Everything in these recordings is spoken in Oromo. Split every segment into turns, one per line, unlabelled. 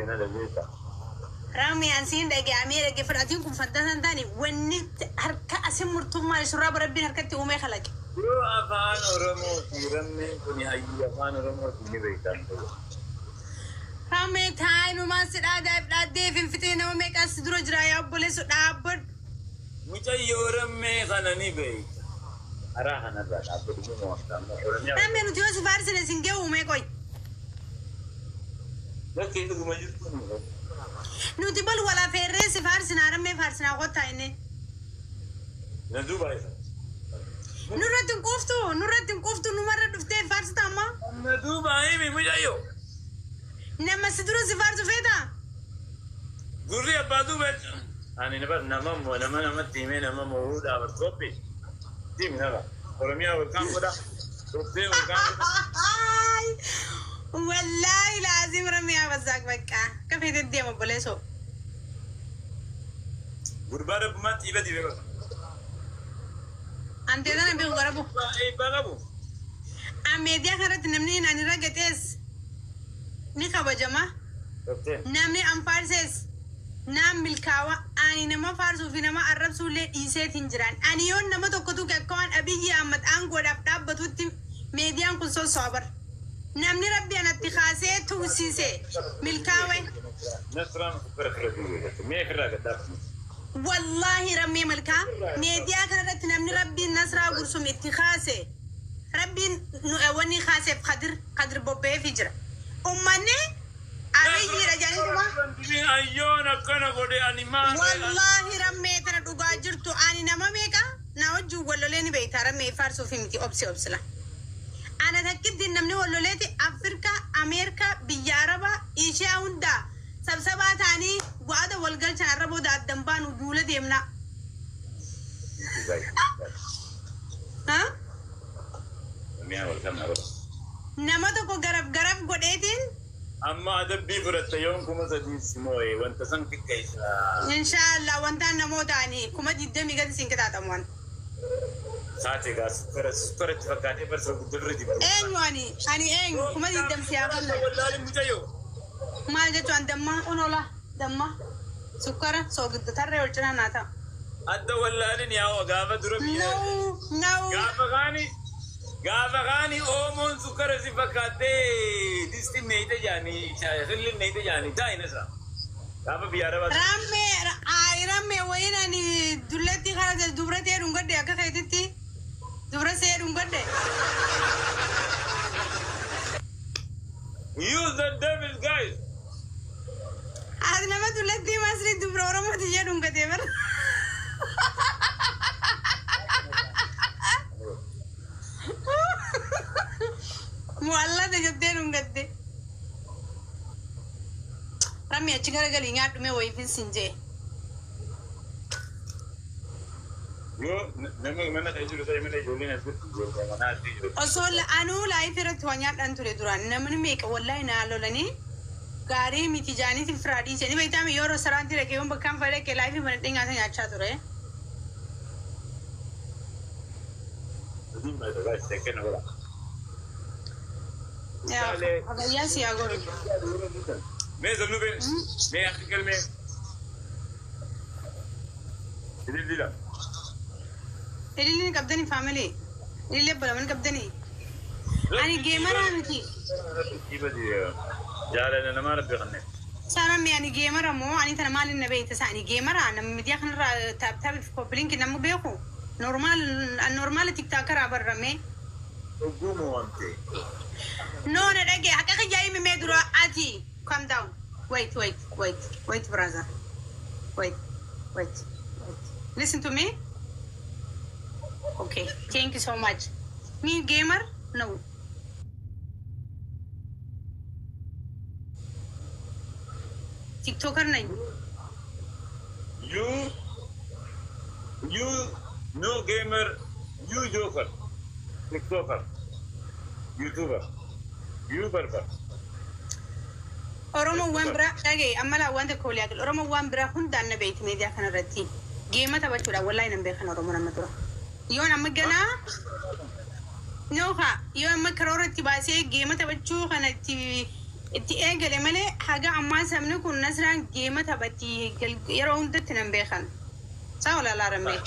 فينا لبيتا
رامي أنسين دقي أمير دقي فراتينكم فدان تاني ونت هركا أسمر ثم يشرب ربي هركتي وما خلق
يو أفان ورمو تيرمي كوني هاي أفان ورمو تيني بيتان
رامي تاين وما سداد في فتينا وما كاسدرو جرايا بوليس دابد
مجا يورمي خانني بيت أراها نبات أبدو موستا
رامي نتيوس فارسنا سنجو وما كوي
لكن إذا ما جبتوني
نتبل ولا فيرس فارسنا رامي فارسنا قطعيني
ندوباي
نورتن كوفتو نمر دفتي فارس تاما
ندوباي مي مجايو
نما سدرو سفارسو فيتا
غوري أبادو بيت أنا نبات نمام ونما تيمين نمام ورودا برتوبي تيم نبا ورميا وركان كودا توبتي وركان
والله لازم رميا بزاك بكا كيف تدي ما بوليسو
غربارة بما تيبا تيبا
أنت ده نبي غربو
إيه بغبو
أميديا خرت نمني ناني رجعتس نيكا بجمع نمني أم فارسس نام ملكاوا أني نما فارسو في نما عرب سولة إيسة تنجران أني يون نما تكتو كأكون أبيجي أمد أنقود أفتاب بتوتي ميديان كل صبر نمني ربي أنا اتخاذه توسيسه ملكاوي
نصران فرقرة مية فرقة دافن
والله رمي ملكا ميديا كانت نمني ربي نصرا قرصم اتخاذه ربي نواني خاصه قدر بوبي فجر أمني أبيجي رجالي تما
أيونا كنا قولي أنيمان
والله رمي ترى دوغاجرتو أني نما ميكا نوجو ولا لين بيتا رمي فارسو في متي أبسي لا أنا تأكد إن من ولولتي أفريقيا أمريكا بيجاربا إيشيا وندا سبسبا تاني وهذا والقل تعربوا دا الدنبان ودولة ديمنا ها؟ نما تكو غرب قديتين
أما أدبي فرت يوم كم سدي سموي وانت سنك كيس
إن شاء الله وانت نمو تاني كم جدا قد سنك تاتمون
ساتي غاس فرت فكاتي بس بدبر دي
واني أني كم جدا سياقنا
والله مجايو
ما جت عند أنولا دمّا سكر سوق تترى وجهنا ناتا
أدا والله يا وقافة دربي
نو
قافة غاني أومون سكر سفكاتي دستي نيته جاني شايخلي نيته جاني داي نسا قافة بيارة بس
رامي وين أني دولتي خلاص دبرتي رونغدي أكا خيتتي دبرتي رونغدي
Use the devil guys.
هذا لما دولتي مصري دبرة ما تيجي رونغدي بر والله تجدي رونغدي رامي أشكر قالي نعم تمي ويفين سنجي أصول أنو لاي فرت وانيات أنتو لدران نمن ميك والله نالو لني غاري ميتجاني تفرادي سني بيتام يورو سرانتي ركيوم بكام فرق كلاي في منتين عشان يعشى ترى يا هذا ياسي أقول
मैं ज़रूर भी मैं आर्टिकल में दिल्ली
اللي كبدني فاميلي اللي بلا من كبدني أنا جيمر أنا تي
كيف جاري أنا ما ربي غني
سلام يعني جيمر مو أنا ترى مال النبي تسأني جيمر أنا مدي خن تاب في كوبلينك نمو بيخو النورمال تيك تاكر عبر رمي
وقوموا أنت
no نرجع حكي جاي من مدرو أتي calm down wait brother wait listen to me okay thank you so much me gamer no tiktoker nahi
you no gamer you joker tiktoker youtuber you barber
Oromo Wambra okay amala wanda koliya Oromo Wambra hunda na bait media kana rati game ta bachura wallahi nan be kana Oromo nan matura yon amma gana no ha yon amma karorati ba sai game ta bachu kana ti itti eegale malee haga ammaa sabni kun nasraan geema taphatti yeroo hundatti nan beekan. Saa walaalaa rammee.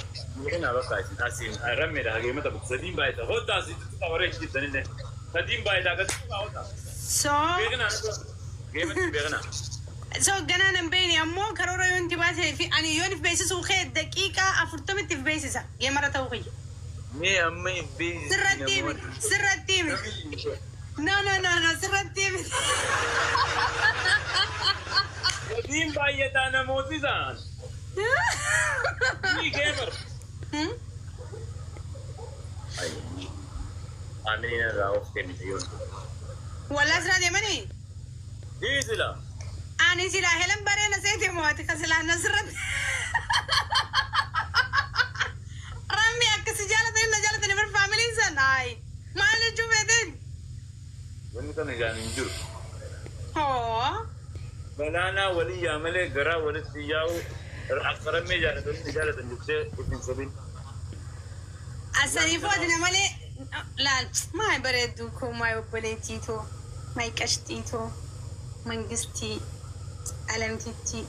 Ina bakka asin rammee dha geema taphatu sadiin baay'ata hota asitti qabaree jitan illee sadiin baay'ata akkasuma hota.
So
Beekna geema beekna.
so ganaan hin beekne ammoo karoora yoon itti baasee fi ani yoon if beeksisu kee daqiiqaa 40 if beeksisa geemara ta'uu kiyya.
Mee amma ibbi
Sirratti himi. No, sirratti himi.
sadiin baay'ata namooti isaan. Ni geemar. Amina irraa of kennite yoon.
Walaa siraa deemanii?
Diisila.
Ani silaa helan bareena seete mo'ate ka silaa nasirratti. Rammi akkasi jaalatanii bar faamiliin san ay maal jechuu feeteen?
Wanni kana ijaan hin jiru.
Hoo
Balaanaa walii yaamalee garaa walitti yaa'u akkarammee jaalatan jettee ittiin sobiin.
asanii foodina malee laal maay bareedduu koo maay obboleettiitoo maay qashxiitoo mangistii alamtittii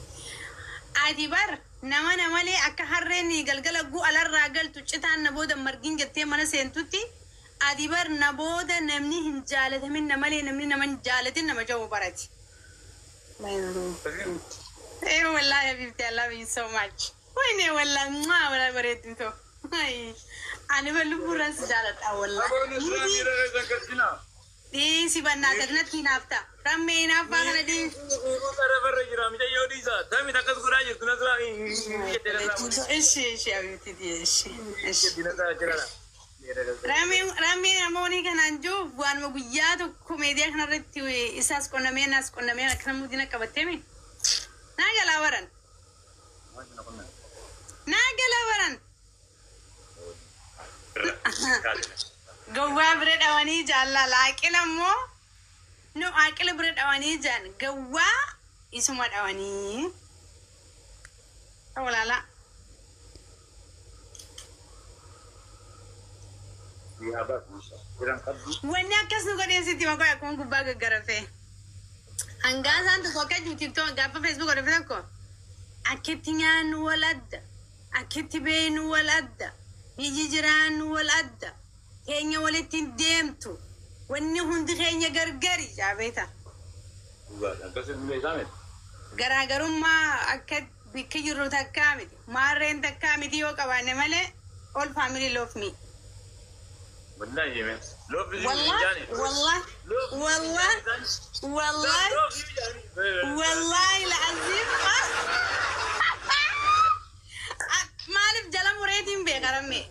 ati bar nama namalee akka harreen galgala alarraa galtu citaan na booda margiin jettee mana seentutti ati bar na booda namni hin jaalatamin namalee namni nama hin jaalatin nama jawu barati. Wallahi Habibti, I love you so much. Wayne wallahi wala bareedduu ani ballu buran sijaalata wallahi. Si banna tagnatti naafta. Rammee naafa kana di.
Kara barra jira mi tayo disa. Dami takas gura jirtu nasra.
Ishi Habibti ishi. Rammee namoonni kanaan jiru waanuma guyyaa tokko meediyaa kanarratti isaas qonnamee naas qonnamee akka namoonni qabatteemi. Naa galaa baran. Gawwaa bira dhawanii jaalala aqila immoo no aqila bira dhawanii jaan gawwaa isuma dhawanii. Walaala. Wanni akkas nu godheessitti maqaa akkuma gubbaa gaggarafee. Hangaasaan tokko akka tiktok gaafa facebook godhe tokko akkitti nyaannu wal adda akkitti beenu wal adda biyyi jiraannu wal adda keenya walitti deemtu wanni hundi keenya gargari jaabeeta. Garaagarummaa akka bikki jirru takkaa miti maarreen takkaa miti yoo qabaanne malee all family love me. والله العظيم مالف جلم وريدين بغرمي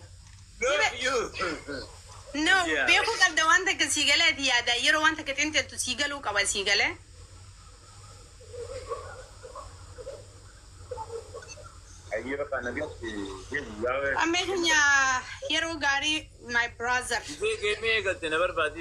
نو بيخو قد وانت كسيغلة ديادا يرو وانت كتنت تسيغلو كوا سيغلة أمي هنيا يرو غاري my brother.
Give me a good dinner, but